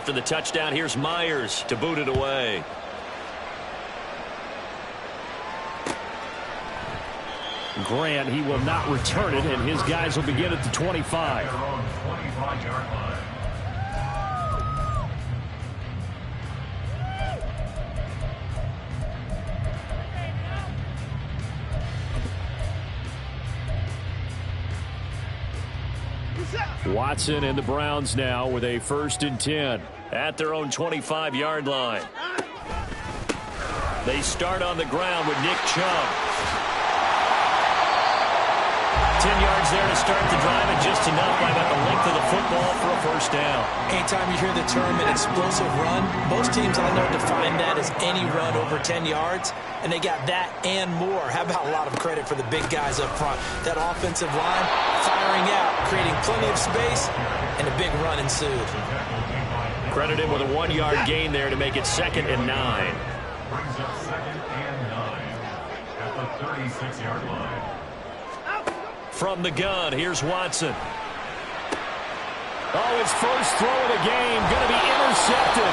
After the touchdown, here's Myers to boot it away. Grant, he will not return it, and his guys will begin at the 25. Watson and the Browns now with a 1st and 10. At their own 25-yard line. They start on the ground with Nick Chubb. 10 yards there to start the drive, and just enough by about the length of the football for a 1st down. Anytime you hear the term an explosive run, most teams I know define that as any run over 10 yards, and they got that and more. How about a lot of credit for the big guys up front? That offensive line firing out, creating plenty of space, and a big run ensued. Credit him with a 1-yard gain there to make it 2nd and 9. Brings up 2nd and 9 at the 36-yard line. From the gun, here's Watson. Oh, his first throw of the game going to be intercepted.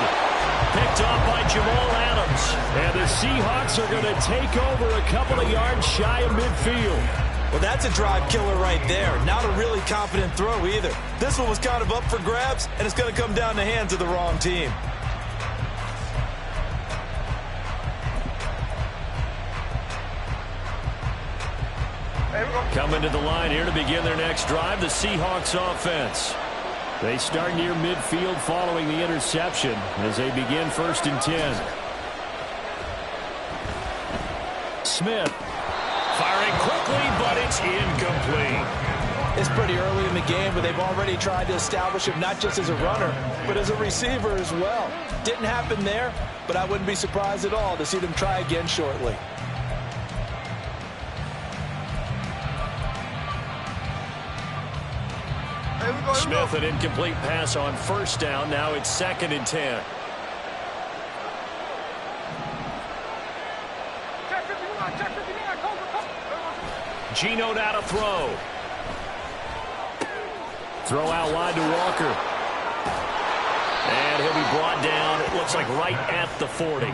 Picked off by Jamal Adams. And the Seahawks are going to take over a couple of yards shy of midfield. Well, that's a drive killer right there. Not a really confident throw either. This one was kind of up for grabs, and it's going to come down in the hands of the wrong team. Coming to the line here to begin their next drive, the Seahawks offense. They start near midfield following the interception as they begin 1st and 10. Smith. Firing quickly, but it's incomplete. It's pretty early in the game, but they've already tried to establish him not just as a runner, but as a receiver as well. Didn't happen there, but I wouldn't be surprised at all to see them try again shortly. Smith, an incomplete pass on 1st down. Now it's 2nd and 10. Geno now to throw. Throw out wide to Walker. And he'll be brought down, it looks like right at the 40.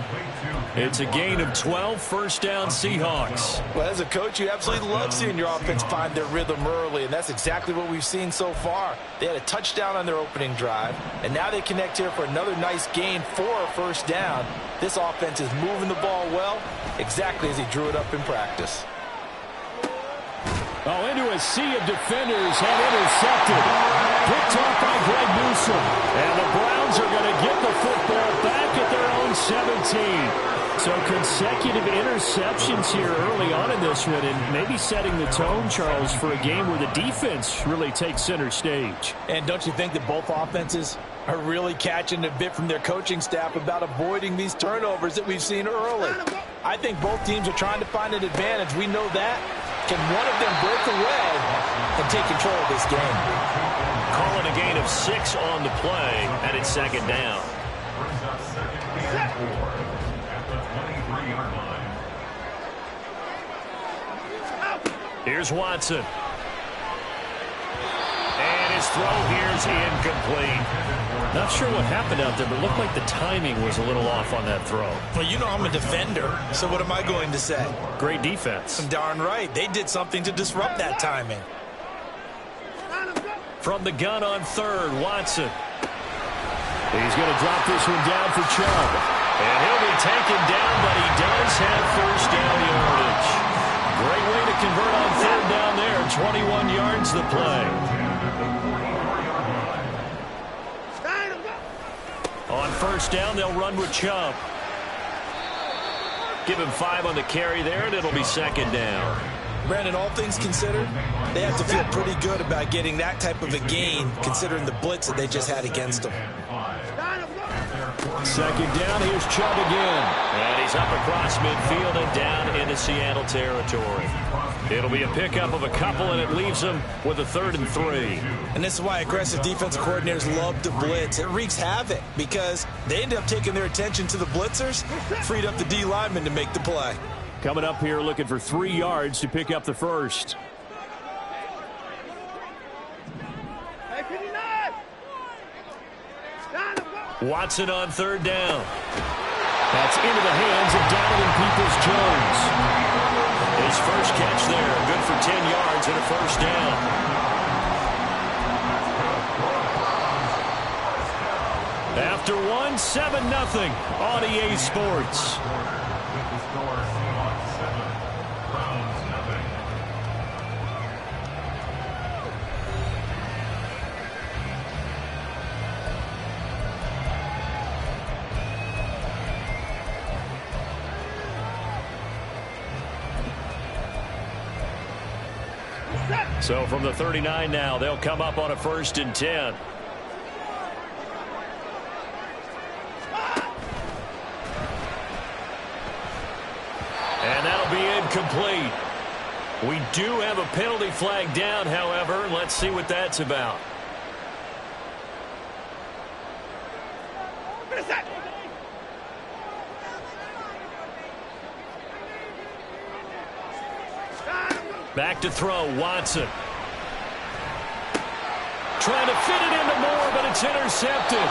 It's a gain of 12, 1st down Seahawks. Well, as a coach, you absolutely love seeing your offense find their rhythm early, and that's exactly what we've seen so far. They had a touchdown on their opening drive, and now they connect here for another nice gain for a 1st down. This offense is moving the ball well, exactly as he drew it up in practice. Oh, into a sea of defenders and intercepted. Picked off by Greg Newsome. And the Browns are going to get the football back at their own 17. So consecutive interceptions here early on in this one, and maybe setting the tone, Charles, for a game where the defense really takes center stage. And don't you think that both offenses are really catching a bit from their coaching staff about avoiding these turnovers that we've seen early? I think both teams are trying to find an advantage. We know that. Can one of them break away and take control of this game? Calling a gain of 6 on the play, and it's 2nd down. Brings up 2nd and 4 at the 23-yard line. Here's Watson. And his throw here is incomplete. Not sure what happened out there, but it looked like the timing was a little off on that throw. Well, you know I'm a defender, so what am I going to say? Great defense. Darn right. They did something to disrupt that timing. From the gun on 3rd, Watson. He's going to drop this one down for Chubb. And he'll be taken down, but he does have 1st down yardage. Great way to convert on 3rd down there. 21 yards the play. On 1st down, they'll run with Chubb. Give him 5 on the carry there, and it'll be 2nd down. Brandon, all things considered, they have to feel pretty good about getting that type of a gain, considering the blitz that they just had against them. 2nd down, here's Chubb again. And he's up across midfield and down into Seattle territory. It'll be a pickup of a couple, and it leaves them with a 3rd and 3. And this is why aggressive defensive coordinators love to blitz. It wreaks havoc because they end up taking their attention to the blitzers, freed up the D lineman to make the play. Coming up here looking for 3 yards to pick up the 1st. Watson on third down. That's into the hands of Donovan Peoples-Jones. His first catch there, good for 10 yards and a first down. After one, 7-0 on EA Sports. With the score, Seahawks 7, Browns nothing. So from the 39 now, they'll come up on a 1st and 10. And that'll be incomplete. We do have a penalty flag down, however. Let's see what that's about. Back to throw, Watson. Trying to fit it into Moore, but it's intercepted.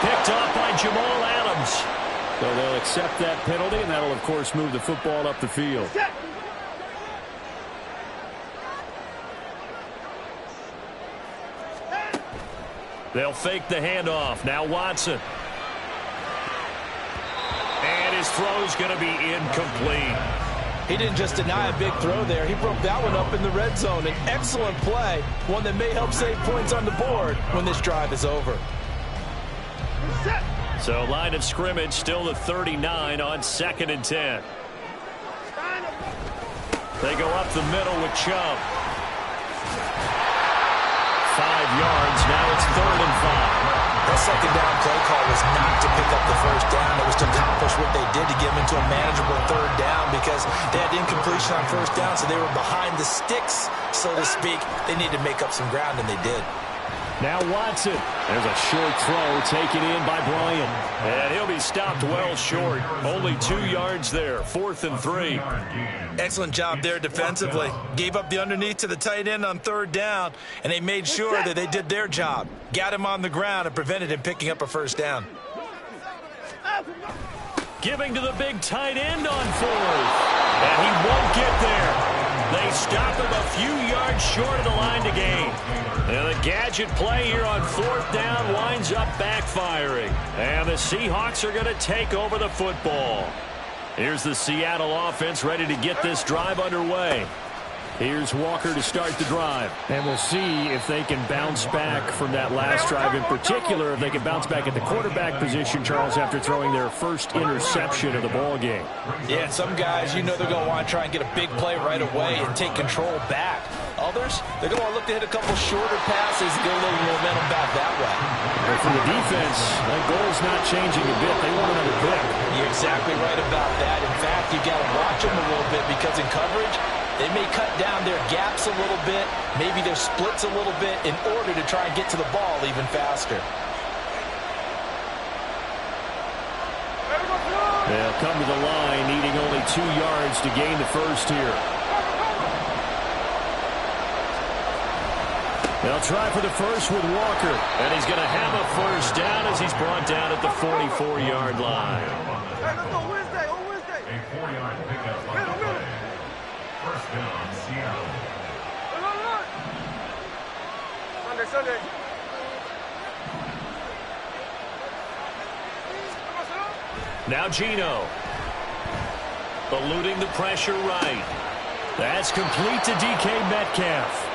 Picked off by Jamal Adams. So they'll accept that penalty, and that'll, of course, move the football up the field. They'll fake the handoff. Now Watson. And his throw's going to be incomplete. He didn't just deny a big throw there. He broke that one up in the red zone. An excellent play, one that may help save points on the board when this drive is over. So line of scrimmage still the 39 on 2nd and 10. They go up the middle with Chubb. 5 yards. Now it's 3rd and 5. That second down play call was not to pick up the first down. It was to accomplish what they did to get them into a manageable 3rd down because they had incompletion on 1st down, so they were behind the sticks, so to speak. They needed to make up some ground, and they did. Now Watson. There's a short throw taken in by Bryant. And he'll be stopped well short. Only 2 yards there. 4th and 3. Excellent job there defensively. Gave up the underneath to the tight end on 3rd down, and they made sure that they did their job. Got him on the ground and prevented him picking up a 1st down. Giving to the big tight end on 4th. And he won't get there. They stop him a few yards short of the line to gain. And the gadget play here on 4th down winds up backfiring. And the Seahawks are going to take over the football. Here's the Seattle offense ready to get this drive underway. Here's Walker to start the drive. And we'll see if they can bounce back from that last drive in particular, if they can bounce back at the quarterback position, Charles, after throwing their first interception of the ball game. Yeah, some guys, you know they're going to want to try and get a big play right away and take control back. Others, they're going to want to look to hit a couple shorter passes and get a little momentum back that way. But for the defense, that goal's not changing a bit. They want another pick. You're exactly right about that. In fact, you've got to watch them a little bit because in coverage, they may cut down their gaps a little bit, maybe their splits a little bit in order to try and get to the ball even faster. They'll come to the line, needing only 2 yards to gain the first here. They'll try for the first with Walker. And he's going to have a first down as he's brought down at the 44-yard line. A 4-yard pickup on the play. First down, Seattle. Sunday. Now Gino. Eluding the pressure right. That's complete to DK Metcalf.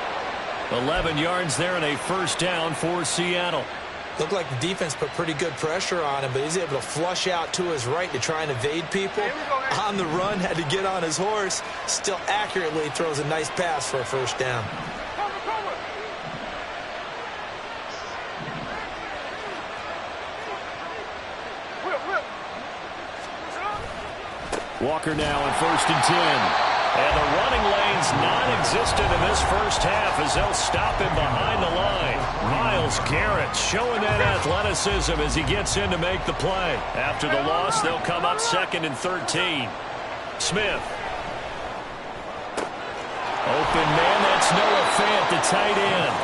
11 yards there and a first down for Seattle. Looked like the defense put pretty good pressure on him, but he's able to flush out to his right to try and evade people. On the run, had to get on his horse. Still accurately throws a nice pass for a first down. Walker now on 1st and 10. And the running lane's non-existent in this first half as they'll stop him behind the line. Myles Garrett showing that athleticism as he gets in to make the play. After the loss, they'll come up 2nd and 13. Smith. Open man, that's Noah Fant, the tight end.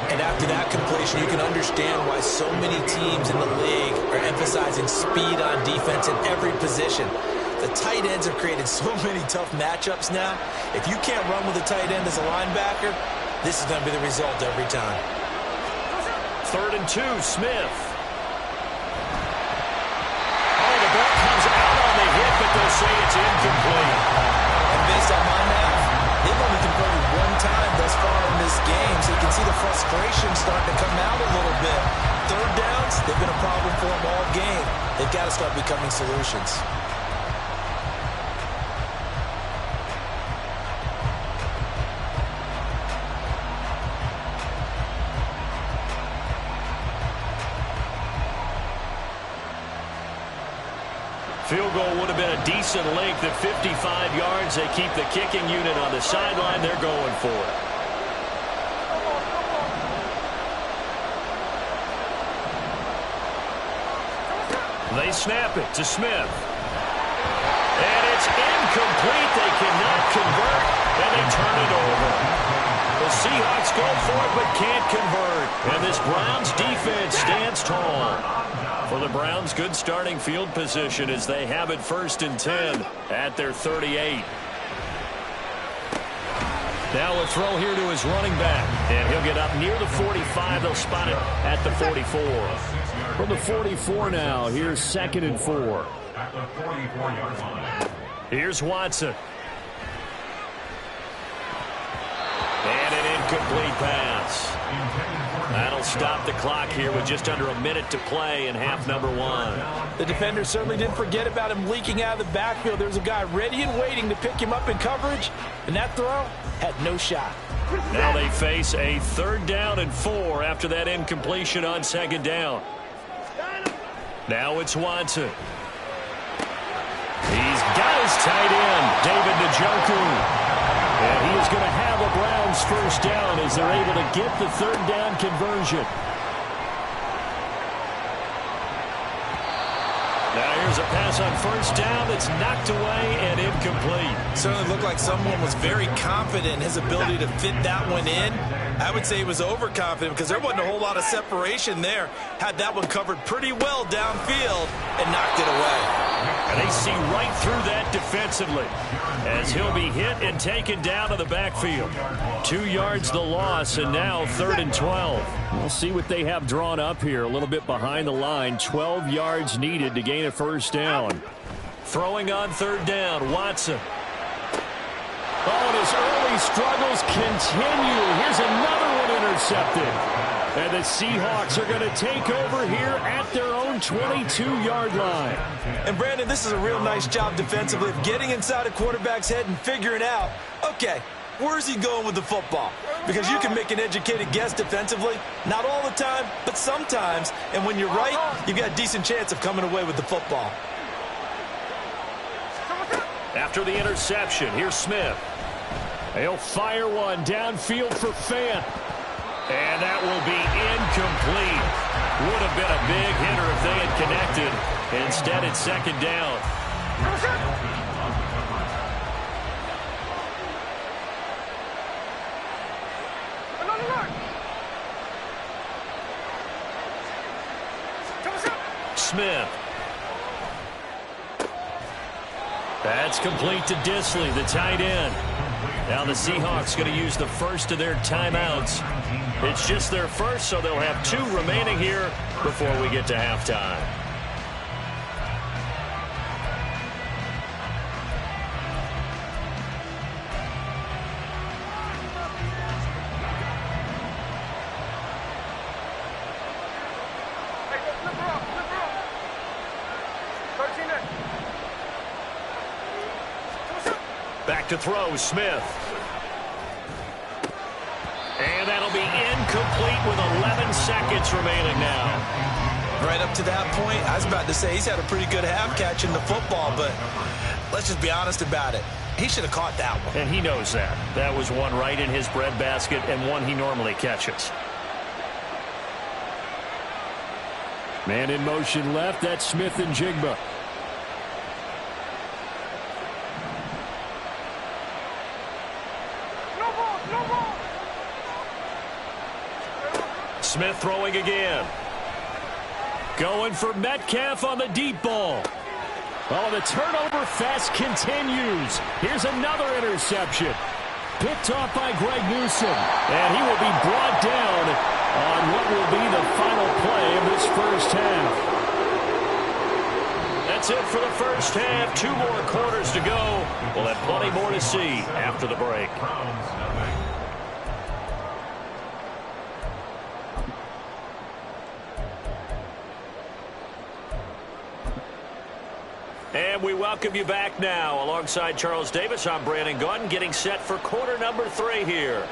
And after that completion, you can understand why so many teams in the league are emphasizing speed on defense in every position. The tight ends have created so many tough matchups now. If you can't run with a tight end as a linebacker, this is going to be the result every time. 3rd and 2, Smith. Oh, the ball comes out on the hit, but they'll say it's incomplete. And based on my math, they've only converted one time thus far in this game, so you can see the frustration starting to come out a little bit. 3rd downs, they've been a problem for them all game. They've got to start becoming solutions. Field goal would have been a decent length at 55 yards. They keep the kicking unit on the sideline. They're going for it. They snap it to Smith. And it's incomplete. They cannot convert, and they turn it over. The Seahawks go for it but can't convert. And this Browns defense stands tall. For the Browns, good starting field position as they have it 1st and 10 at their 38. Now a throw here to his running back. And he'll get up near the 45. They'll spot it at the 44. From the 44 now, here's 2nd and 4. At the 44-yard line. Here's Watson. And an incomplete pass. That'll stop the clock here with just under a minute to play in half number 1. The defender certainly didn't forget about him leaking out of the backfield. There's a guy ready and waiting to pick him up in coverage, and that throw had no shot. Now they face a 3rd down and 4 after that incompletion on 2nd down. Now it's Watson. He's got his tight end, David Njoku. And he is going to have a Browns 1st down as they're able to get the 3rd down conversion. Now here's a pass on 1st down that's knocked away and incomplete. Certainly looked like someone was very confident in his ability to fit that one in. I would say he was overconfident because there wasn't a whole lot of separation there. Had that one covered pretty well downfield and knocked it away. And they see right through that defensively as he'll be hit and taken down to the backfield. 2 yards the loss, and now 3rd and 12. We'll see what they have drawn up here. A little bit behind the line. 12 yards needed to gain a 1st down. Throwing on 3rd down, Watson. Oh, and his early struggles continue. Here's another one intercepted. And the Seahawks are going to take over here at their own 22-yard line. And, Brandon, this is a real nice job defensively of getting inside a quarterback's head and figuring out, okay, where's he going with the football? Because you can make an educated guess defensively. Not all the time, but sometimes. And when you're right, you've got a decent chance of coming away with the football. After the interception, here's Smith. He'll fire one downfield for Fant. And that will be incomplete. Would have been a big hitter if they had connected. Instead, it's 2nd down. Smith. That's complete to Disley, the tight end. Now the Seahawks going to use the first of their timeouts. It's just their first, so they'll have 2 remaining here before we get to halftime. Back to throw, Smith. And that'll be incomplete with 11 seconds remaining now. Right up to that point, I was about to say he's had a pretty good half catching the football, but let's just be honest about it. He should have caught that one. And he knows that. That was one right in his breadbasket and one he normally catches. Man in motion left. That's Smith and Jigba. Smith throwing again. Going for Metcalf on the deep ball. Oh, the turnover fest continues. Here's another interception. Picked off by Greg Newsome. And he will be brought down on what will be the final play of this first half. That's it for the first half. 2 more quarters to go. We'll have plenty more to see after the break. And we welcome you back now. Alongside Charles Davis, I'm Brandon Gaudin, getting set for quarter number 3 here.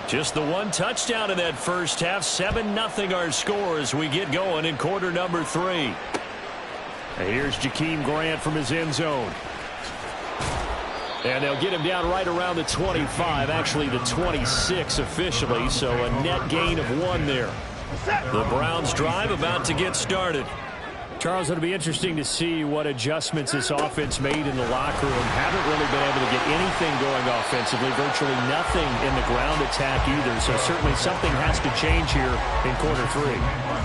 Just the one touchdown in that first half. 7-0 our score as we get going in quarter number 3. And here's Jakeem Grant from his end zone. And they'll get him down right around the 25, actually the 26 officially, so a net gain of 1 there. The Browns drive about to get started. Charles, it'll be interesting to see what adjustments this offense made in the locker room. Haven't really been able to get anything going offensively, virtually nothing in the ground attack either. So certainly something has to change here in quarter 3.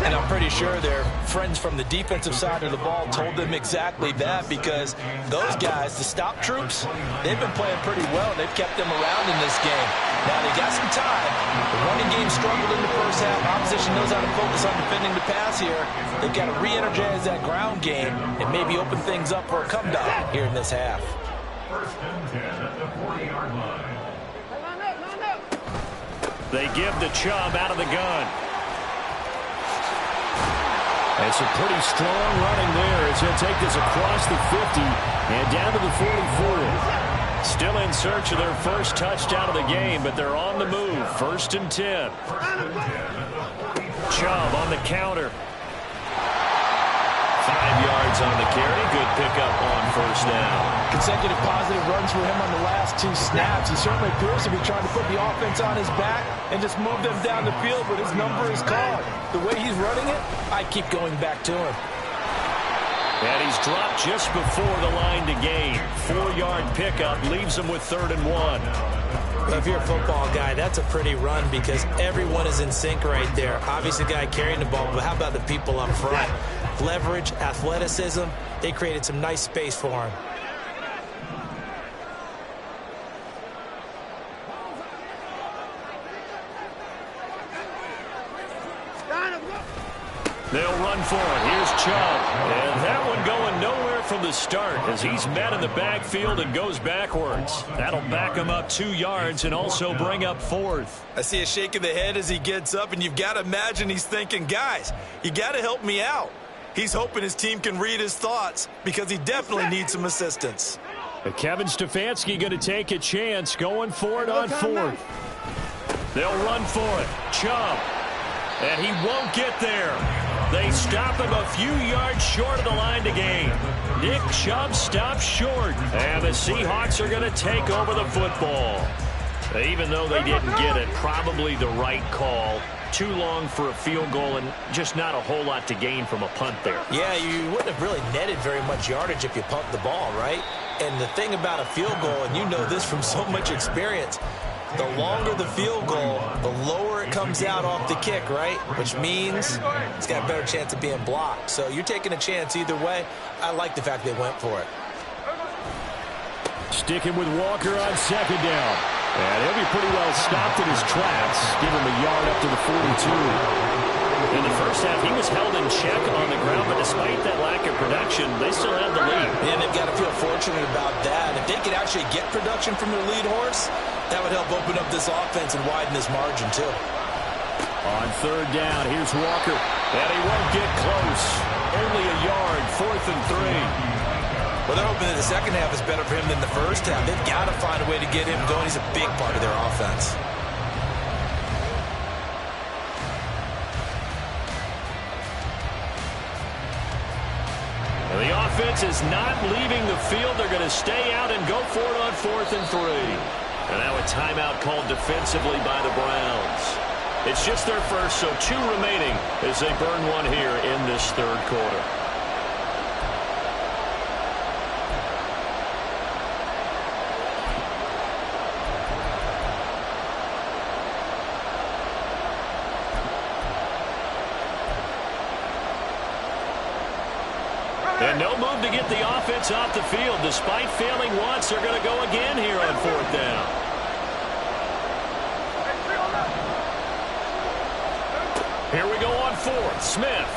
And I'm pretty sure their friends from the defensive side of the ball told them exactly that, because those guys, the stop troops, they've been playing pretty well. They've kept them around in this game. Now they got some time. The running game struggled in the first half. Opposition knows how to focus on defending the pass here. They've got to re-energize that ground game and maybe open things up for a comeback here in this half. First and 10 at the 40-yard line. They give the Chubb out of the gun. And some pretty strong running there as he'll take this across the 50 and down to the 44. Still in search of their first touchdown of the game, but they're on the move. First and 10. Chubb on the counter. 5 yards on the carry. Good pickup on first down. Consecutive positive runs for him on the last 2 snaps. He certainly appears to be trying to put the offense on his back and just move them down the field, but his number is called. The way he's running it, I keep going back to him. And he's dropped just before the line to gain. 4-yard pickup leaves him with 3rd and 1. Well, if you're a football guy, that's a pretty run because everyone is in sync right there. Obviously, the guy carrying the ball, but how about the people up front? Leverage, athleticism, they created some nice space for him. They'll run for it. Here's Chubb. And that one going nowhere from the start as he's met in the backfield and goes backwards. That'll back him up 2 yards and also bring up 4th. I see a shake of the head as he gets up, and you've got to imagine he's thinking, guys, you got to help me out. He's hoping his team can read his thoughts because he definitely needs some assistance. But Kevin Stefanski going to take a chance going for it on 4th. They'll run for it. Chubb. And he won't get there. They stop him a few yards short of the line to gain. Nick Chubb stops short. And the Seahawks are going to take over the football. Even though they didn't get it, probably the right call. Too long for a field goal and just not a whole lot to gain from a punt there. Yeah, you wouldn't have really netted very much yardage if you pumped the ball, right? And the thing about a field goal, and you know this from so much experience, the longer the field goal, the lower it comes out off the kick, right? Which means it's got a better chance of being blocked. So you're taking a chance either way. I like the fact they went for it. Sticking with Walker on 2nd down. And he'll be pretty well stopped in his tracks. Give him a yard up to the 42. In the first half, he was held in check on the ground, but despite that lack of production, they still had the lead. And they've got to feel fortunate about that. If they could actually get production from their lead horse, that would help open up this offense and widen this margin, too. On 3rd down, here's Walker. And he won't get close. Only a yard, 4th and 3. Well, they're hoping that the second half is better for him than the first half. They've got to find a way to get him going. He's a big part of their offense. The offense is not leaving the field. They're going to stay out and go for it on 4th and 3. And now a timeout called defensively by the Browns. It's just their first, so 2 remaining as they burn one here in this third quarter. And no move to get the offense off the field. Despite failing once, they're going to go again here on 4th down. Here we go on 4th. Smith.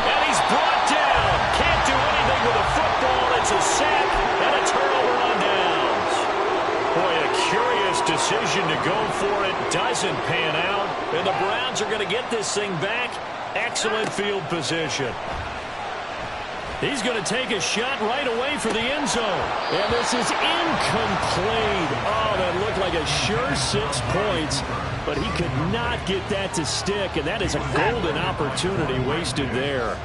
And he's brought down. Can't do anything with a football. It's a sack and a turnover on downs. Boy, a curious decision to go for it. Doesn't pan out. And the Browns are going to get this thing back. Excellent field position. He's going to take a shot right away for the end zone. And this is incomplete. Oh, that looked like a sure 6 points. But he could not get that to stick. And that is a golden opportunity wasted there.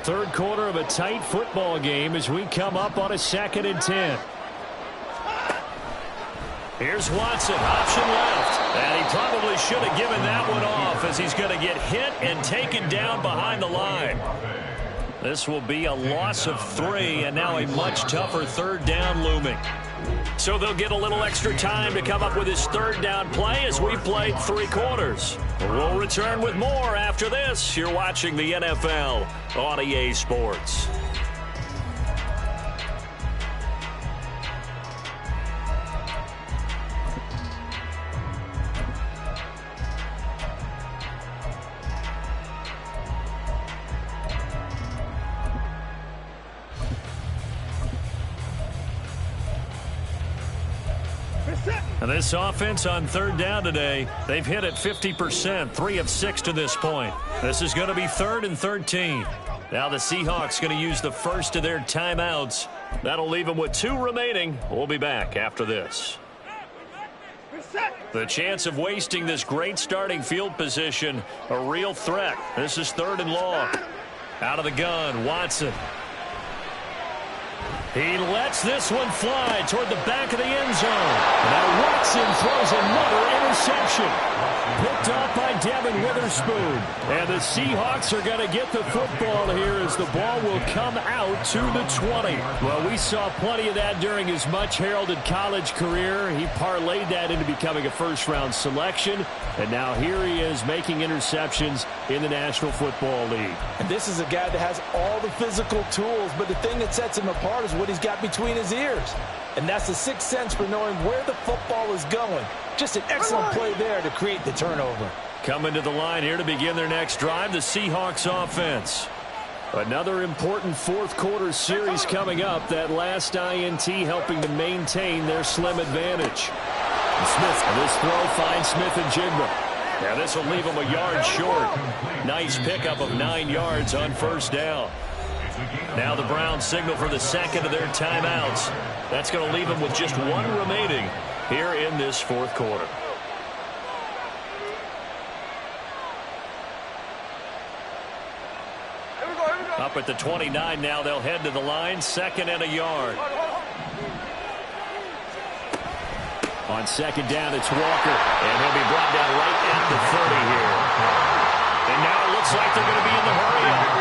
Third quarter of a tight football game as we come up on a 2nd and 10. Here's Watson, option left. And he probably should have given that one off as he's going to get hit and taken down behind the line. This will be a loss of 3 and now a much tougher 3rd down looming. So they'll get a little extra time to come up with his 3rd down play as we played 3 quarters. We'll return with more after this. You're watching the NFL on EA Sports. And this offense on 3rd down today, they've hit it 50%, 3 of 6 to this point. This is going to be 3rd and 13. Now the Seahawks going to use the first of their timeouts. That'll leave them with 2 remaining. We'll be back after this. The chance of wasting this great starting field position, a real threat. This is 3rd and long. Out of the gun, Watson. He lets this one fly toward the back of the end zone. Now Watson throws another interception. Picked off by Devin Witherspoon. And the Seahawks are going to get the football here as the ball will come out to the 20. Well, we saw plenty of that during his much-heralded college career. He parlayed that into becoming a first-round selection. And now here he is making interceptions in the National Football League. And this is a guy that has all the physical tools, but the thing that sets him apart is what he's got between his ears. And that's the 6th sense for knowing where the football is going. Just an excellent play there to create the turnover. Coming to the line here to begin their next drive, the Seahawks offense. Another important 4th quarter series coming up. That last INT helping to maintain their slim advantage. Smith, and this throw finds Smith and Jigba. Now this will leave them a yard short. Nice pickup of 9 yards on 1st down. Now the Browns signal for the 2nd of their timeouts. That's going to leave them with just 1 remaining here in this 4th quarter. Up at the 29 now, they'll head to the line, 2nd and a yard. On 2nd down, it's Walker, and he'll be brought down right at the 30 here. And now it looks like they're going to be in the hurry-up.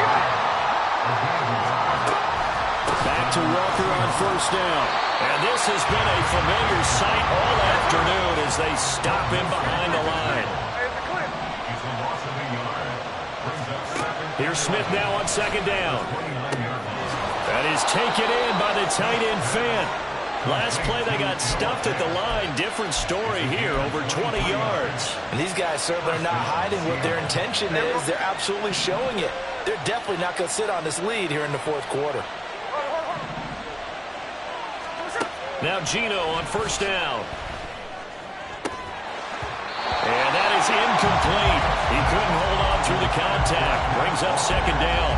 Back to Walker on 1st down. And this has been a familiar sight all afternoon as they stop him behind the line. Here's Smith now on 2nd down. That is taken in by the tight end Fant. Last play they got stuffed at the line. Different story here, over 20 yards. And these guys certainly are not hiding what their intention is. They're absolutely showing it. They're definitely not going to sit on this lead here in the 4th quarter. Now Gino on 1st down. And that is incomplete. He couldn't hold on through the contact. Brings up 2nd down.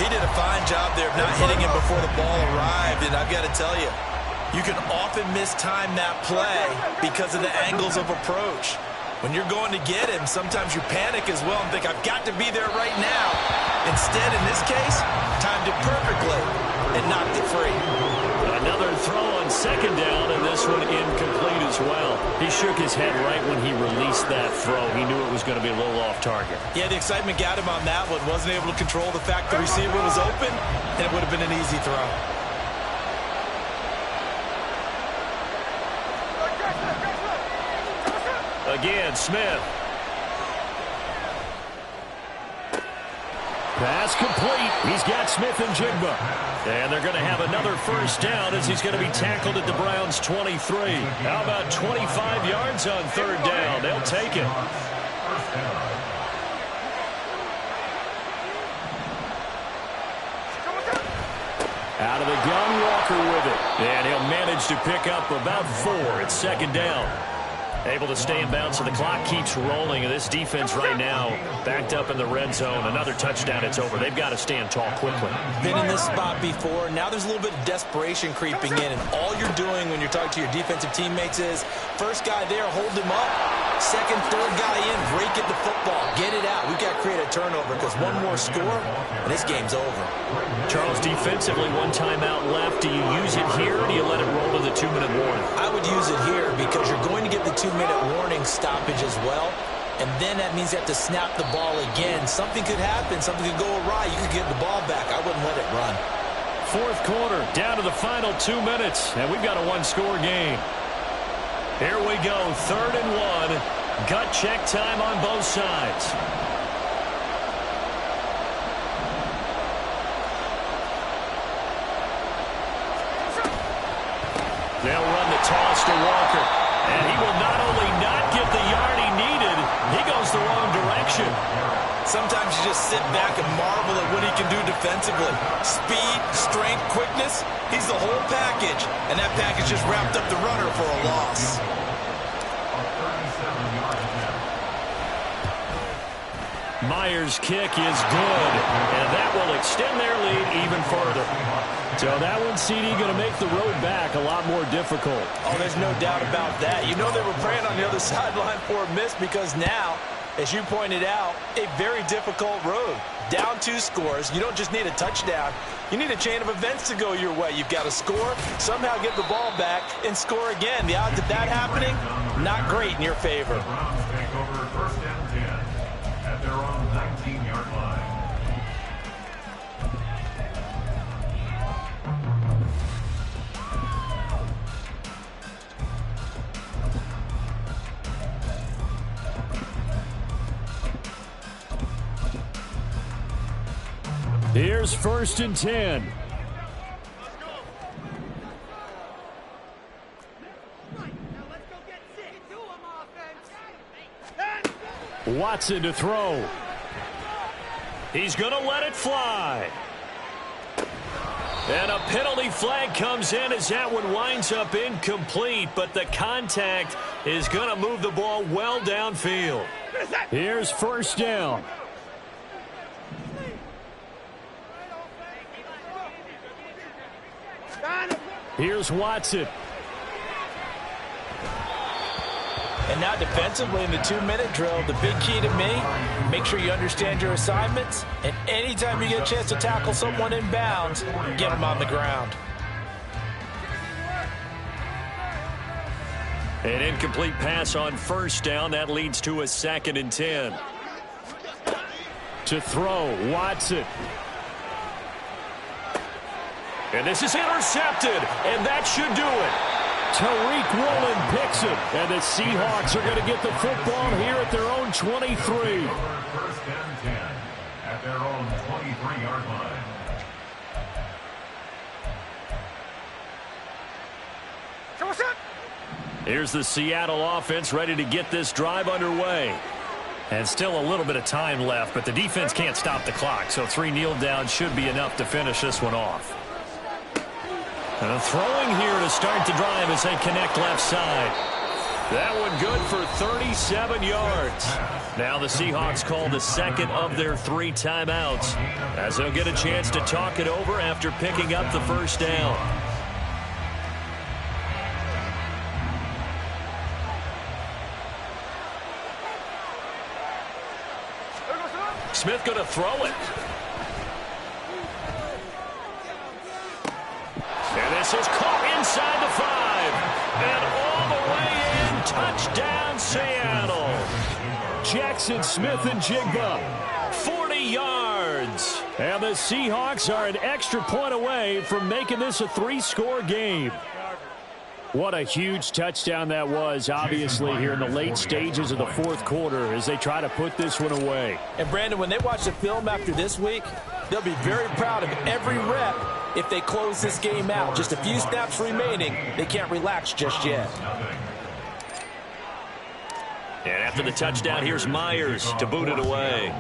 He did a fine job there of not hitting him before the ball arrived, and I've got to tell you, you can often mistime that play because of the angles of approach. When you're going to get him, sometimes you panic as well and think, I've got to be there right now. Instead, in this case, timed it perfectly and knocked it free. Another throw on second down, and this one incomplete as well. He shook his head right when he released that throw. He knew it was going to be a little off target. Yeah, the excitement got him on that one. Wasn't able to control the fact the receiver was open, and it would have been an easy throw. Again, Smith. Pass complete. He's got Smith and Jigba. And they're going to have another first down as he's going to be tackled at the Browns' 23. How about 25 yards on third down? They'll take it. Out of the gun, Walker with it. And he'll manage to pick up about 4 at second down. Able to stay in bounds, so the clock keeps rolling. And this defense right now backed up in the red zone. Another touchdown, it's over. They've got to stand tall quickly. Been in this spot before. Now there's a little bit of desperation creeping in. And all you're doing when you're talking to your defensive teammates is, first guy there, hold him up. Second, third guy in, break it the football. Get it out. We've got to create a turnover because one more score, and this game's over. Charles, defensively, 1 timeout left. Do you use it here, or do you let it roll to the 2-minute warning? I would use it here because you're going to get the 2-minute warning stoppage as well. And then that means you have to snap the ball again. Something could happen. Something could go awry. You could get the ball back. I wouldn't let it run. Fourth quarter, down to the final 2 minutes, and we've got a 1-score game. Here we go, 3rd and 1. Gut check time on both sides. They'll run the toss to Walker. And he will not only not get the yard he needed, he goes the wrong direction. Sometimes you just sit back and marvel at what he can do defensively. Speed, strength, quickness, he's the whole package. And that package just wrapped up the runner for a loss. Myers' kick is good, and that will extend their lead even further. So that one, CD, going to make the road back a lot more difficult. Oh, there's no doubt about that. You know they were praying on the other sideline for a miss because now, as you pointed out, a very difficult road. Down 2 scores. You don't just need a touchdown. You need a chain of events to go your way. You've got to score, somehow get the ball back, and score again. The odds of that happening, not great in your favor. Take over 1st and 10 at their own 19-yard line. Here's 1st and 10. Watson to throw. He's going to let it fly. And a penalty flag comes in as that one winds up incomplete, but the contact is going to move the ball well downfield. Here's 1st down. Here's Watson. And now defensively in the 2-minute drill, the big key to me, make sure you understand your assignments. And anytime you get a chance to tackle someone in bounds, get them on the ground. An incomplete pass on 1st down. That leads to a 2nd and 10. To throw, Watson. And this is intercepted, and that should do it. Tariq Woolen picks it, and the Seahawks are going to get the football here at their own 23. 1st and 10 at their own 23-yard line. Here's the Seattle offense ready to get this drive underway. And still a little bit of time left, but the defense can't stop the clock, so 3 kneel downs should be enough to finish this one off. And throwing here to start the drive as they connect left side. That one good for 37 yards. Now the Seahawks call the 2nd of their 3 timeouts as they'll get a chance to talk it over after picking up the 1st down. Smith going to throw it. And this is caught and all the way in. Touchdown, Seattle. Jackson Smith-Njigba, 40 yards. And the Seahawks are an extra point away from making this a three-score game. What a huge touchdown that was, obviously, here in the late stages of the fourth quarter as they try to put this one away. And, Brandon, when they watch the film after this week, they'll be very proud of every rep if they close this game out. Just a few snaps remaining. They can't relax just yet. And after the touchdown, here's Myers to boot it away.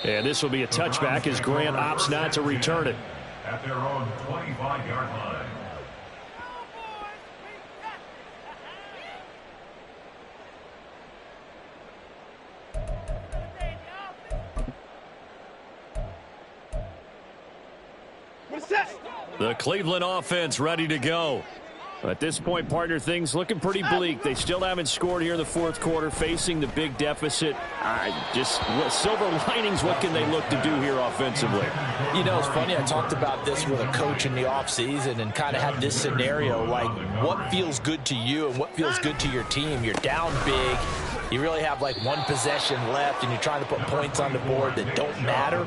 And this will be a touchback as Grant opts not to return it. At their own 25-yard line. The Cleveland offense ready to go. At this point, partner, things looking pretty bleak. They still haven't scored here in the fourth quarter, facing the big deficit. Just silver linings, what can they look to do here offensively? You know, it's funny, I talked about this with a coach in the offseason and kind of had this scenario, like what feels good to you and what feels good to your team. You're down big. You really have like one possession left, and you're trying to put points on the board that don't matter.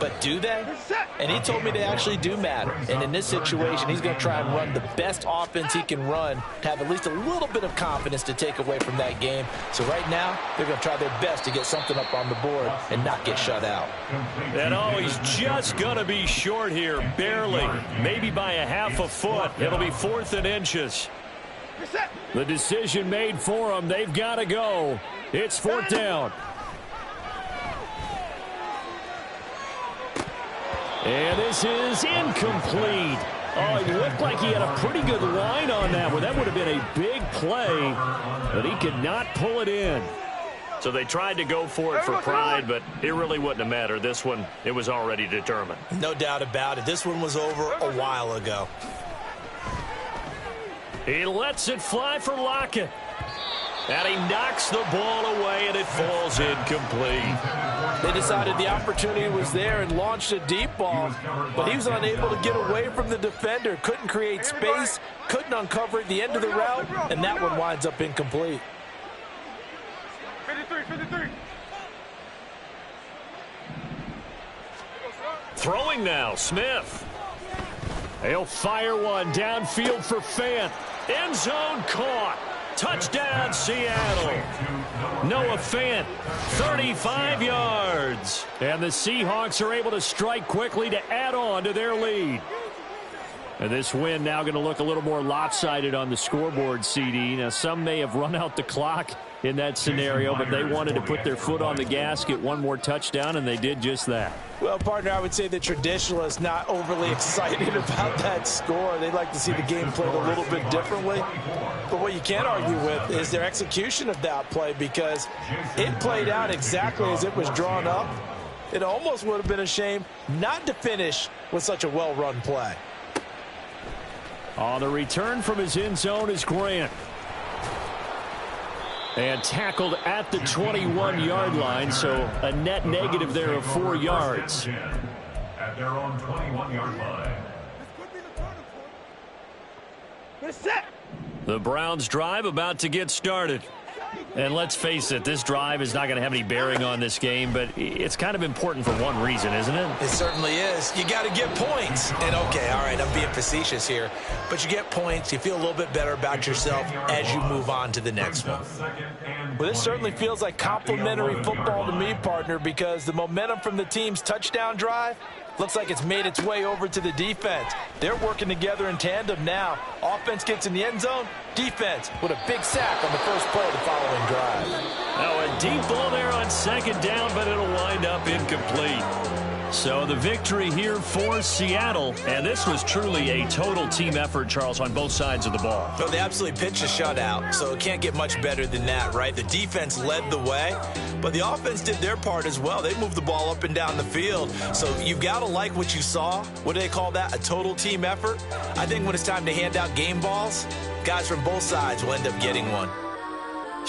But do they? And he told me they actually do matter. And in this situation, he's going to try and run the best offense he can run to have at least a little bit of confidence to take away from that game. So right now, they're going to try their best to get something up on the board and not get shut out. And he's just going to be short here, barely, maybe by a half a foot. It'll be 4th and inches. The decision made for them. They've got to go. It's 4th down. And this is incomplete. Oh, it looked like he had a pretty good line on that one. That would have been a big play, but he could not pull it in. So they tried to go for it for pride, but it really wouldn't have mattered. This one, it was already determined. No doubt about it. This one was over a while ago. He lets it fly for Lockett. And he knocks the ball away, and it falls incomplete. They decided the opportunity was there and launched a deep ball, but he was unable to get away from the defender, couldn't create space, couldn't uncover at the end of the route, and that one winds up incomplete. 53. Throwing now, Smith. He'll fire one downfield for Fant. End zone caught. Touchdown, Seattle. Noah Fant, 35 yards. And the Seahawks are able to strike quickly to add on to their lead. And this win now going to look a little more lopsided on the scoreboard, CD. Now, some may have run out the clock in that scenario, but they wanted to put their foot on the gas, get one more touchdown, and they did just that. Well, partner, I would say the traditionalists not overly excited about that score. They'd like to see the game played a little bit differently. But what you can't argue with is their execution of that play, because it played out exactly as it was drawn up. It almost would have been a shame not to finish with such a well-run play. On the return from his end zone is Grant. And tackled at the 21-yard line, so a net negative there of 4 yards. At their own 21-yard line. The Browns drive about to get started. And let's face it, this drive is not going to have any bearing on this game, but it's kind of important for one reason, isn't it? It certainly is. You got to get points. And, okay, all right, I'm being facetious here. But you get points, you feel a little bit better about yourself as you move on to the next one. Well, this certainly feels like complimentary football to me, partner, because the momentum from the team's touchdown drive looks like it's made its way over to the defense. They're working together in tandem now. Offense gets in the end zone. Defense with a big sack on the first play of the following drive. Now a deep ball there on 2nd down, but it'll wind up incomplete. So the victory here for Seattle, and this was truly a total team effort, Charles, on both sides of the ball. So they absolutely pitched a shutout, so it can't get much better than that, right? The defense led the way, but the offense did their part as well. They moved the ball up and down the field, so you've got to like what you saw. What do they call that? A total team effort? I think when it's time to hand out game balls, guys from both sides will end up getting one.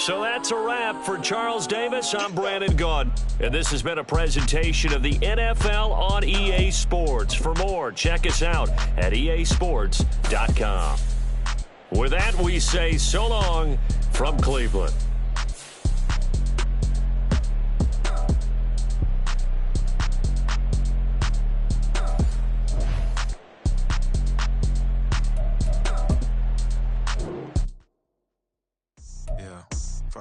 So that's a wrap. For Charles Davis, I'm Brandon Gaudin. And this has been a presentation of the NFL on EA Sports. For more, check us out at easports.com. With that, we say so long from Cleveland.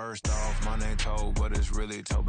First off, my name Toe, but it's really Toby.